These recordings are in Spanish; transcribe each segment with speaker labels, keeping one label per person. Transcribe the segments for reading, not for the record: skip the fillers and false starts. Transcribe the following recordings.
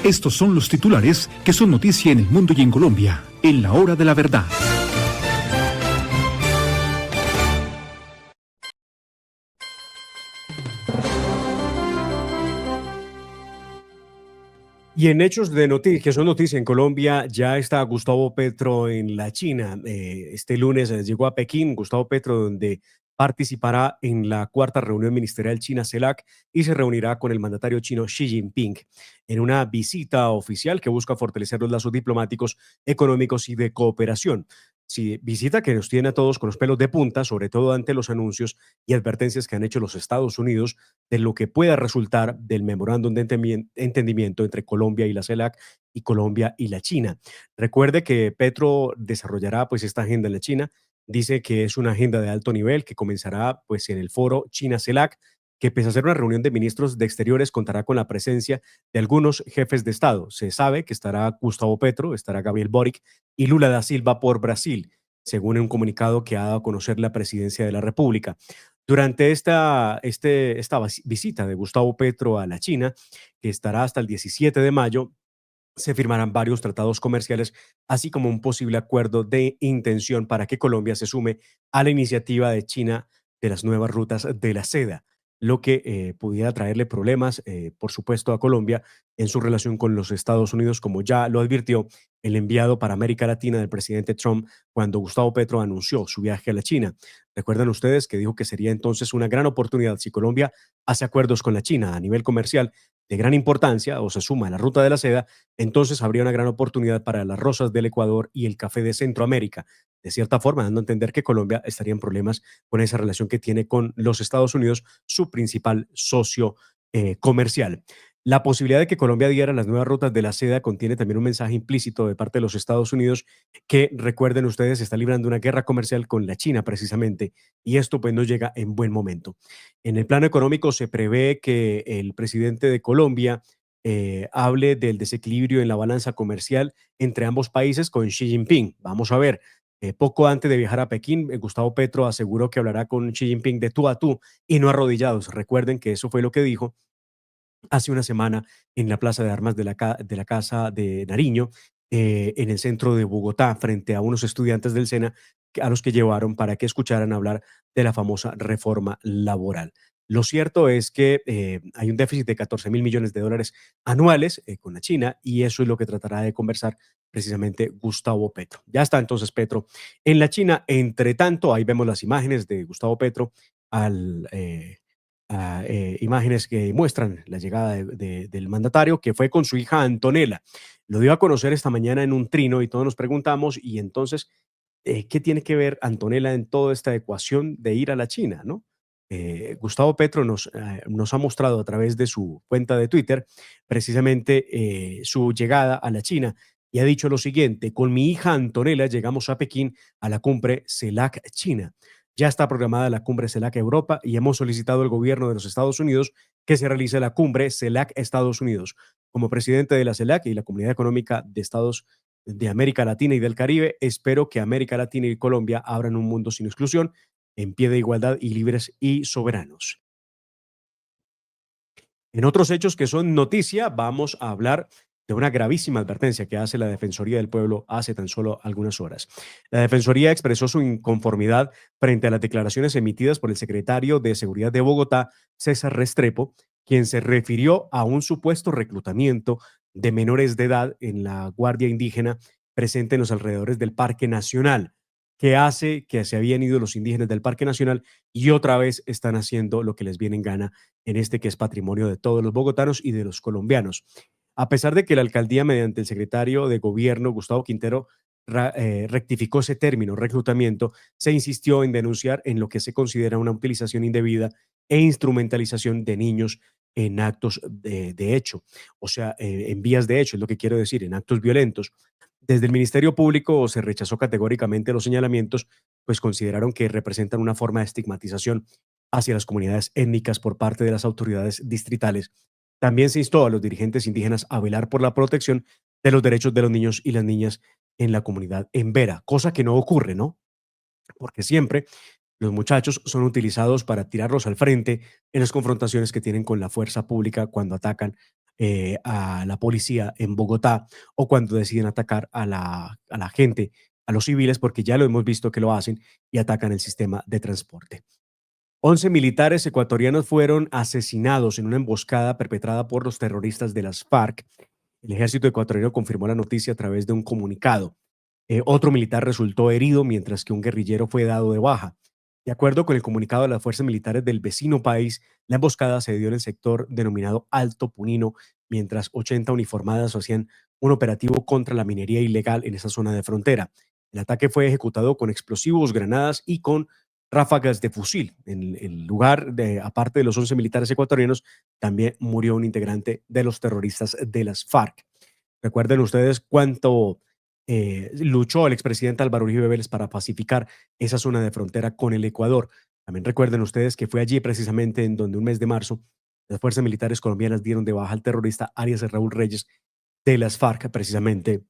Speaker 1: Estos son los titulares que son noticia en el mundo y en Colombia, en la hora de la verdad.
Speaker 2: Y en hechos de noticias, que son noticias en Colombia, ya está Gustavo Petro en la China. Este lunes llegó a Pekín Gustavo Petro, donde participará en la cuarta reunión ministerial China-CELAC y se reunirá con el mandatario chino Xi Jinping en una visita oficial que busca fortalecer los lazos diplomáticos, económicos y de cooperación. Sí, visita que nos tiene a todos con los pelos de punta, sobre todo ante los anuncios y advertencias que han hecho los Estados Unidos de lo que pueda resultar del memorándum de entendimiento entre Colombia y la CELAC y Colombia y la China. Recuerde que Petro desarrollará pues esta agenda en la China. Dice que es una agenda de alto nivel que comenzará pues en el foro China-CELAC, que pese a ser una reunión de ministros de Exteriores contará con la presencia de algunos jefes de Estado. Se sabe que estará Gustavo Petro, estará Gabriel Boric y Lula da Silva por Brasil, según un comunicado que ha dado a conocer la presidencia de la República. Durante esta visita de Gustavo Petro a la China, que estará hasta el 17 de mayo, se firmarán varios tratados comerciales, así como un posible acuerdo de intención para que Colombia se sume a la iniciativa de China de las nuevas rutas de la seda, lo que pudiera traerle problemas, por supuesto, a Colombia en su relación con los Estados Unidos, como ya lo advirtió el enviado para América Latina del presidente Trump cuando Gustavo Petro anunció su viaje a la China. Recuerdan ustedes que dijo que sería entonces una gran oportunidad si Colombia hace acuerdos con la China a nivel comercial de gran importancia o se suma a la ruta de la seda, entonces habría una gran oportunidad para las rosas del Ecuador y el café de Centroamérica. De cierta forma, dando a entender que Colombia estaría en problemas con esa relación que tiene con los Estados Unidos, su principal socio comercial. La posibilidad de que Colombia adhiera a las nuevas rutas de la seda contiene también un mensaje implícito de parte de los Estados Unidos que, recuerden ustedes, está librando una guerra comercial con la China precisamente, y esto pues no llega en buen momento. En el plano económico se prevé que el presidente de Colombia hable del desequilibrio en la balanza comercial entre ambos países con Xi Jinping. Vamos a ver. Poco antes de viajar a Pekín, Gustavo Petro aseguró que hablará con Xi Jinping de tú a tú y no arrodillados. Recuerden que eso fue lo que dijo hace una semana en la Plaza de Armas de la Casa de Nariño, en el centro de Bogotá, frente a unos estudiantes del SENA a los que llevaron para que escucharan hablar de la famosa reforma laboral. Lo cierto es que hay un déficit de 14.000 millones de dólares anuales con la China y eso es lo que tratará de conversar precisamente Gustavo Petro. Ya está entonces Petro en la China. Entre tanto, ahí vemos las imágenes de Gustavo Petro al, imágenes que muestran la llegada del mandatario, que fue con su hija Antonella. Lo dio a conocer esta mañana en un trino y todos nos preguntamos, y entonces, ¿qué tiene que ver Antonella en toda esta ecuación de ir a la China, no? Gustavo Petro nos ha mostrado a través de su cuenta de Twitter precisamente su llegada a la China y ha dicho lo siguiente: con mi hija Antonella llegamos a Pekín a la cumbre CELAC China. Ya está programada la cumbre CELAC Europa y hemos solicitado al gobierno de los Estados Unidos que se realice la cumbre CELAC Estados Unidos. Como presidente de la CELAC y la Comunidad Económica de Estados de América Latina y del Caribe, espero que América Latina y Colombia abran un mundo sin exclusión, en pie de igualdad y libres y soberanos. En otros hechos que son noticia, vamos a hablar de una gravísima advertencia que hace la Defensoría del Pueblo hace tan solo algunas horas. La Defensoría expresó su inconformidad frente a las declaraciones emitidas por el secretario de Seguridad de Bogotá, César Restrepo, quien se refirió a un supuesto reclutamiento de menores de edad en la Guardia Indígena presente en los alrededores del Parque Nacional, que hace que se habían ido los indígenas del Parque Nacional y otra vez están haciendo lo que les viene en gana en este que es patrimonio de todos los bogotanos y de los colombianos. A pesar de que la alcaldía, mediante el secretario de gobierno, Gustavo Quintero, rectificó ese término, reclutamiento, se insistió en denunciar en lo que se considera una utilización indebida e instrumentalización de niños en actos de hecho, o sea, en vías de hecho, es lo que quiero decir, en actos violentos. Desde el Ministerio Público se rechazó categóricamente los señalamientos, pues consideraron que representan una forma de estigmatización hacia las comunidades étnicas por parte de las autoridades distritales. También se instó a los dirigentes indígenas a velar por la protección de los derechos de los niños y las niñas en la comunidad en Vera, cosa que no ocurre, ¿no? Porque siempre los muchachos son utilizados para tirarlos al frente en las confrontaciones que tienen con la fuerza pública cuando atacan a la policía en Bogotá o cuando deciden atacar a la gente, a los civiles, porque ya lo hemos visto que lo hacen y atacan el sistema de transporte. 11 militares ecuatorianos fueron asesinados en una emboscada perpetrada por los terroristas de las FARC. El ejército ecuatoriano confirmó la noticia a través de un comunicado. Otro militar resultó herido, mientras que un guerrillero fue dado de baja. De acuerdo con el comunicado de las fuerzas militares del vecino país, la emboscada se dio en el sector denominado Alto Punino, mientras 80 uniformadas hacían un operativo contra la minería ilegal en esa zona de frontera. El ataque fue ejecutado con explosivos, granadas y con ráfagas de fusil. En el lugar, aparte de los 11 militares ecuatorianos, también murió un integrante de los terroristas de las FARC. Recuerden ustedes cuánto luchó el expresidente Álvaro Uribe Vélez para pacificar esa zona de frontera con el Ecuador. También recuerden ustedes que fue allí precisamente en donde un mes de marzo las fuerzas militares colombianas dieron de baja al terrorista Arias Raúl Reyes de las FARC, precisamente,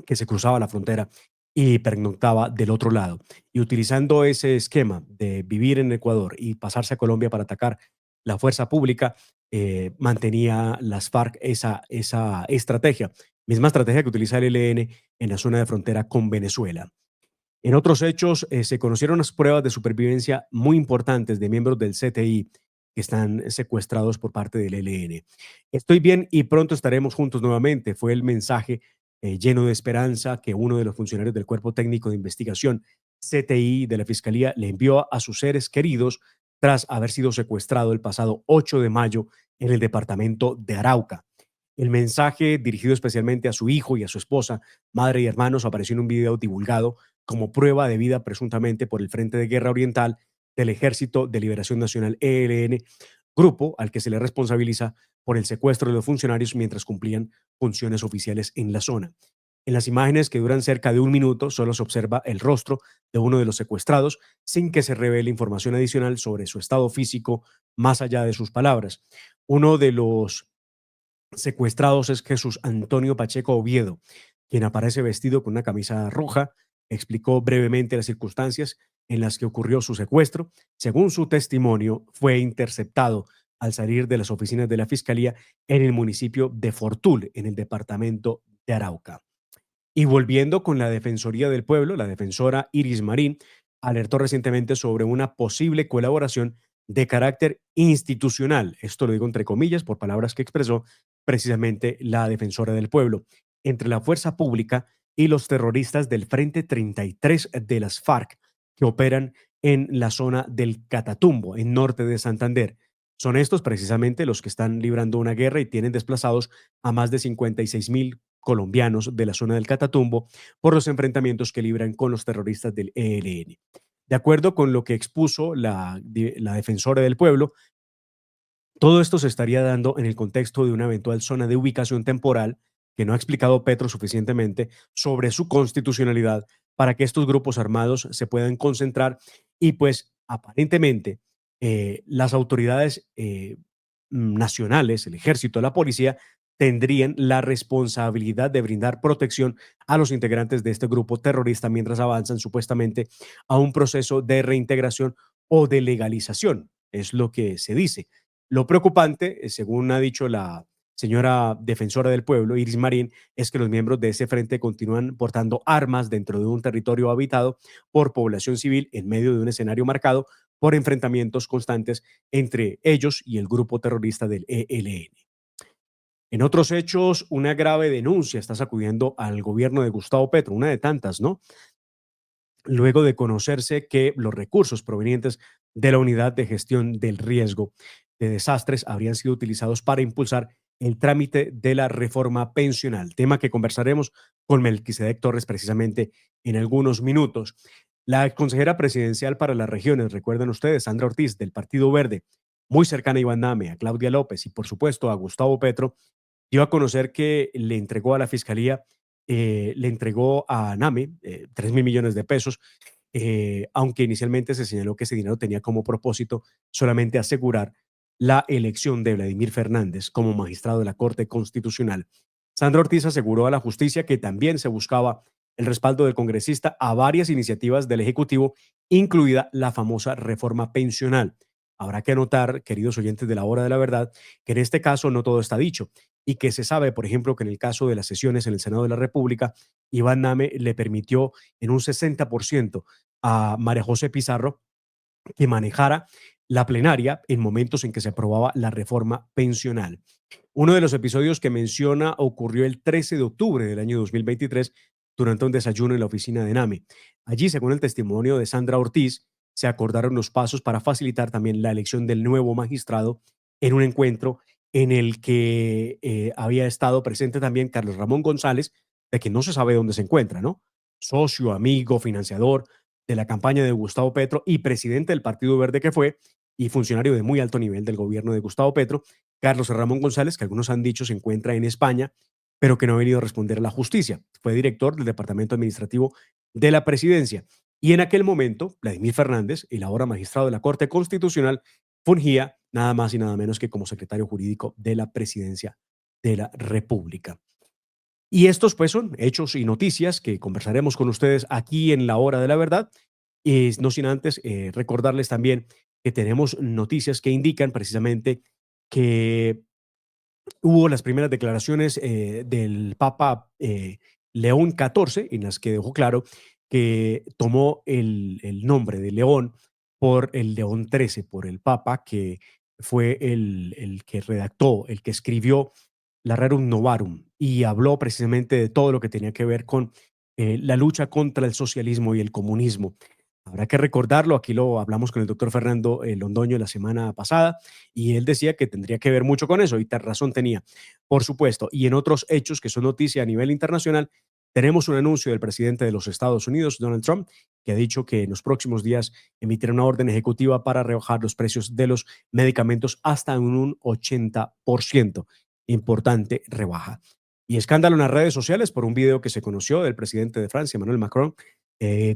Speaker 2: que se cruzaba la frontera y pernoctaba del otro lado. Y utilizando ese esquema de vivir en Ecuador y pasarse a Colombia para atacar la fuerza pública, mantenía las FARC esa estrategia, misma estrategia que utiliza el ELN en la zona de frontera con Venezuela. En otros hechos, se conocieron unas pruebas de supervivencia muy importantes de miembros del CTI que están secuestrados por parte del ELN. Estoy bien y pronto estaremos juntos nuevamente. Fue el mensaje lleno de esperanza que uno de los funcionarios del Cuerpo Técnico de Investigación CTI de la Fiscalía le envió a sus seres queridos tras haber sido secuestrado el pasado 8 de mayo en el departamento de Arauca. El mensaje, dirigido especialmente a su hijo y a su esposa, madre y hermanos, apareció en un video divulgado como prueba de vida presuntamente por el Frente de Guerra Oriental del Ejército de Liberación Nacional ELN, grupo al que se le responsabiliza por el secuestro de los funcionarios mientras cumplían funciones oficiales en la zona. En las imágenes, que duran cerca de un minuto, solo se observa el rostro de uno de los secuestrados sin que se revele información adicional sobre su estado físico más allá de sus palabras. Uno de los secuestrados es Jesús Antonio Pacheco Oviedo, quien aparece vestido con una camisa roja. Explicó brevemente las circunstancias en las que ocurrió su secuestro. Según su testimonio, fue interceptado al salir de las oficinas de la Fiscalía en el municipio de Fortul, en el departamento de Arauca. Y volviendo con la Defensoría del Pueblo, la defensora Iris Marín alertó recientemente sobre una posible colaboración de carácter institucional. Esto lo digo entre comillas por palabras que expresó precisamente la defensora del pueblo, entre la fuerza pública y los terroristas del Frente 33 de las FARC, que operan en la zona del Catatumbo, en norte de Santander. Son estos precisamente los que están librando una guerra y tienen desplazados a más de 56.000 colombianos de la zona del Catatumbo por los enfrentamientos que libran con los terroristas del ELN. De acuerdo con lo que expuso la defensora del pueblo, todo esto se estaría dando en el contexto de una eventual zona de ubicación temporal que no ha explicado Petro suficientemente sobre su constitucionalidad para que estos grupos armados se puedan concentrar y pues aparentemente las autoridades nacionales, el ejército, la policía, tendrían la responsabilidad de brindar protección a los integrantes de este grupo terrorista mientras avanzan supuestamente a un proceso de reintegración o de legalización. Es lo que se dice. Lo preocupante, según ha dicho la señora defensora del pueblo, Iris Marín, es que los miembros de ese frente continúan portando armas dentro de un territorio habitado por población civil en medio de un escenario marcado por enfrentamientos constantes entre ellos y el grupo terrorista del ELN. En otros hechos, una grave denuncia está sacudiendo al gobierno de Gustavo Petro, una de tantas, ¿no? Luego de conocerse que los recursos provenientes de la Unidad de Gestión del Riesgo de Desastres habrían sido utilizados para impulsar el trámite de la reforma pensional, tema que conversaremos con Melquisedec Torres precisamente en algunos minutos. La consejera presidencial para las regiones, recuerdan ustedes, Sandra Ortiz, del Partido Verde, muy cercana a Iván Name, a Claudia López y por supuesto a Gustavo Petro, dio a conocer que le entregó a la Fiscalía, le entregó a NAME 3.000 millones de pesos, aunque inicialmente se señaló que ese dinero tenía como propósito solamente asegurar la elección de Vladimir Fernández como magistrado de la Corte Constitucional. Sandra Ortiz aseguró a la justicia que también se buscaba el respaldo del congresista a varias iniciativas del Ejecutivo, incluida la famosa reforma pensional. Habrá que anotar, queridos oyentes de la hora de la verdad, que en este caso no todo está dicho y que se sabe, por ejemplo, que en el caso de las sesiones en el Senado de la República, Iván Name le permitió en un 60% a María José Pizarro que manejara la plenaria en momentos en que se aprobaba la reforma pensional. Uno de los episodios que menciona ocurrió el 13 de octubre del año 2023 durante un desayuno en la oficina de NAME. Allí, según el testimonio de Sandra Ortiz, se acordaron los pasos para facilitar también la elección del nuevo magistrado en un encuentro en el que había estado presente también Carlos Ramón González, de que no se sabe dónde se encuentra, ¿no? Socio, amigo, financiador de la campaña de Gustavo Petro y presidente del Partido Verde que fue, y funcionario de muy alto nivel del gobierno de Gustavo Petro, Carlos Ramón González, que algunos han dicho se encuentra en España, pero que no ha venido a responder a la justicia. Fue director del Departamento Administrativo de la Presidencia. Y en aquel momento, Vladimir Fernández, el ahora magistrado de la Corte Constitucional, fungía nada más y nada menos que como secretario jurídico de la Presidencia de la República. Y estos pues son hechos y noticias que conversaremos con ustedes aquí en la hora de la verdad. Y no sin antes recordarles también que tenemos noticias que indican precisamente que hubo las primeras declaraciones del Papa León XIV, en las que dejó claro que tomó el nombre de León por el León XIII, por el Papa, que fue el que redactó, el que escribió la Rerum Novarum y habló precisamente de todo lo que tenía que ver con la lucha contra el socialismo y el comunismo. Habrá que recordarlo, aquí lo hablamos con el doctor Fernando Londoño la semana pasada y él decía que tendría que ver mucho con eso y razón tenía, por supuesto. Y en otros hechos que son noticia a nivel internacional, tenemos un anuncio del presidente de los Estados Unidos, Donald Trump, que ha dicho que en los próximos días emitirá una orden ejecutiva para rebajar los precios de los medicamentos hasta un 80%. Importante rebaja. Y escándalo en las redes sociales por un video que se conoció del presidente de Francia, Emmanuel Macron,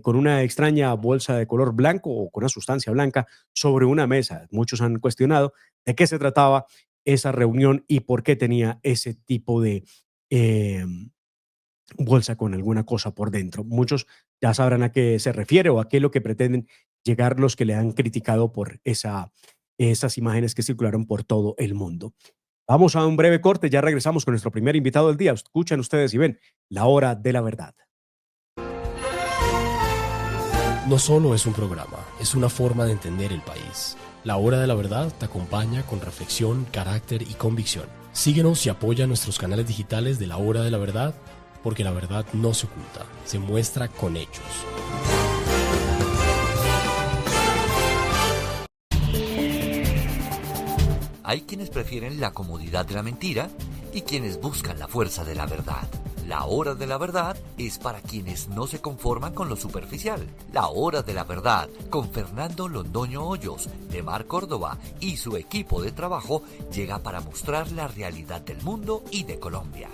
Speaker 2: con una extraña bolsa de color blanco o con una sustancia blanca sobre una mesa. Muchos han cuestionado de qué se trataba esa reunión y por qué tenía ese tipo de eh, bolsa con alguna cosa por dentro. Muchos ya sabrán a qué se refiere o a qué es lo que pretenden llegar los que le han criticado por esas imágenes que circularon por todo el mundo. Vamos a un breve corte, ya regresamos con nuestro primer invitado del día. Escuchan ustedes y ven La Hora de la Verdad.
Speaker 3: No solo es un programa, es una forma de entender el país. La Hora de la Verdad te acompaña con reflexión, carácter y convicción. Síguenos y apoya nuestros canales digitales de La Hora de la Verdad, porque la verdad no se oculta, se muestra con hechos.
Speaker 4: Hay quienes prefieren la comodidad de la mentira y quienes buscan la fuerza de la verdad. La Hora de la Verdad es para quienes no se conforman con lo superficial. La Hora de la Verdad con Fernando Londoño Hoyos, de Mar Córdoba y su equipo de trabajo llega para mostrar la realidad del mundo y de Colombia.